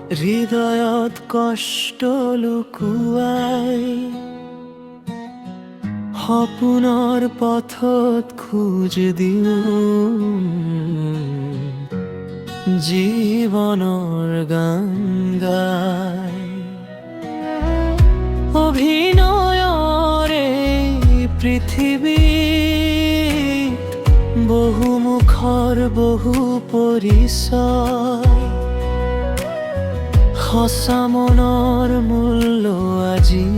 হৃদয়ত কষ্ট লুকুৱাই সপোনৰ পথত খোজ দিওঁ জীৱনৰ গান গাই অভিনয়ৰে পৃথিৱীত বহু মুখৰ বহু পৰিচয় সঁচা মনৰ মূল্য আজি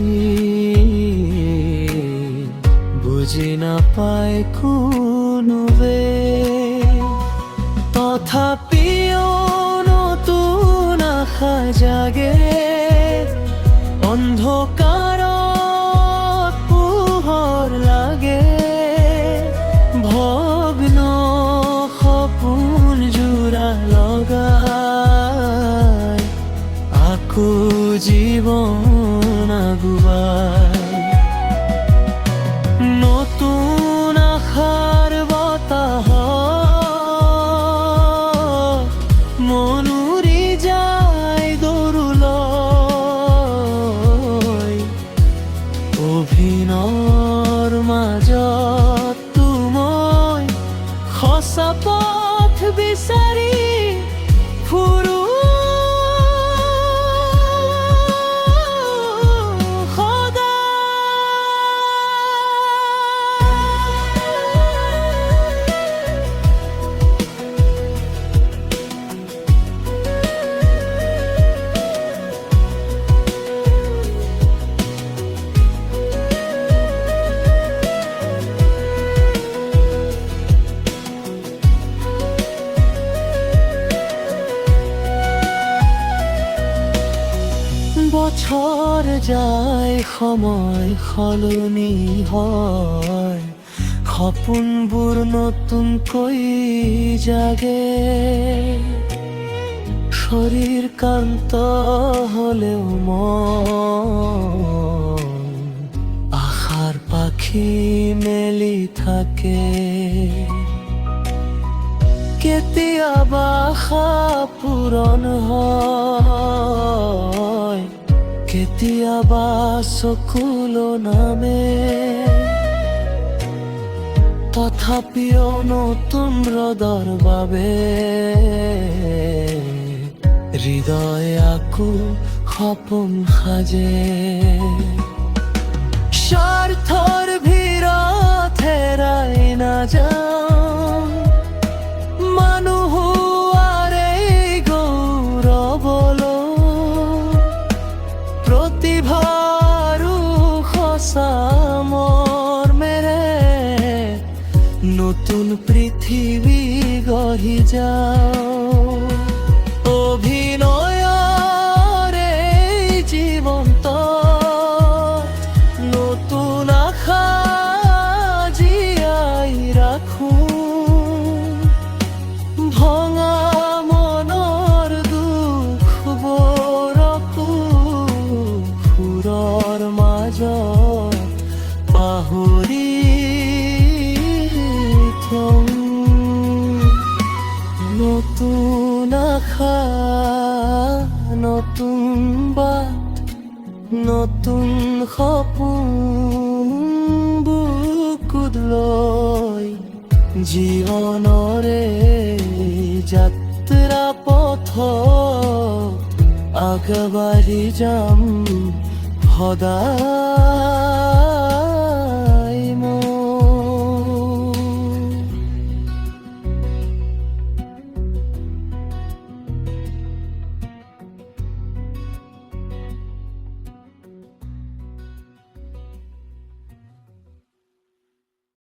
বুজি নাপায় কোনোৱে তথাপিও নতুন আশা জাগে অন্ধকাৰত পোহৰ লাগে ভগ্ন সপোন জোৰা লগাই আকৌ জীৱন আগুৱাই নতুন আশাৰ বতাহত মন উৰি যায় দূৰলৈ অভিনয়ৰ মাজত তুমি সঁচা পথ বিচাৰি ফুৰো বছৰ যায় সময় সলনি হয় সপোনবোৰ নতুনকৈ জাগে শৰীৰ ক্লান্ত হ'লেও মন আশাৰ পাখি মেলি থাকে কেতিয়াবা আশা পূৰণ হয় কেতিয়াবা চকুলো নামে তথাপিও নতুন ৰ'দৰ বাবে হৃদয় আকৌ সপোন সাজে স্বাৰ্থৰ ভিৰত হেৰাই নাযাওঁ মানুহ প্ৰতিভাৰো সঁচা মৰ্মেৰে নতুন পৃথিৱী গঢ়ি যাওঁ অভিনয়ৰে জীৱন্ত নতুন আশা জীয়াই ৰাখোঁ ভঙা মনৰ দুখবোৰকো সুৰৰ মাজত পাহৰি থওঁ নতুন আশা নতুন বাট নতুন সপোন বুকুত লৈ জীৱনৰে যাত্ৰা পথত আগবাঢ়ি যাম সদায়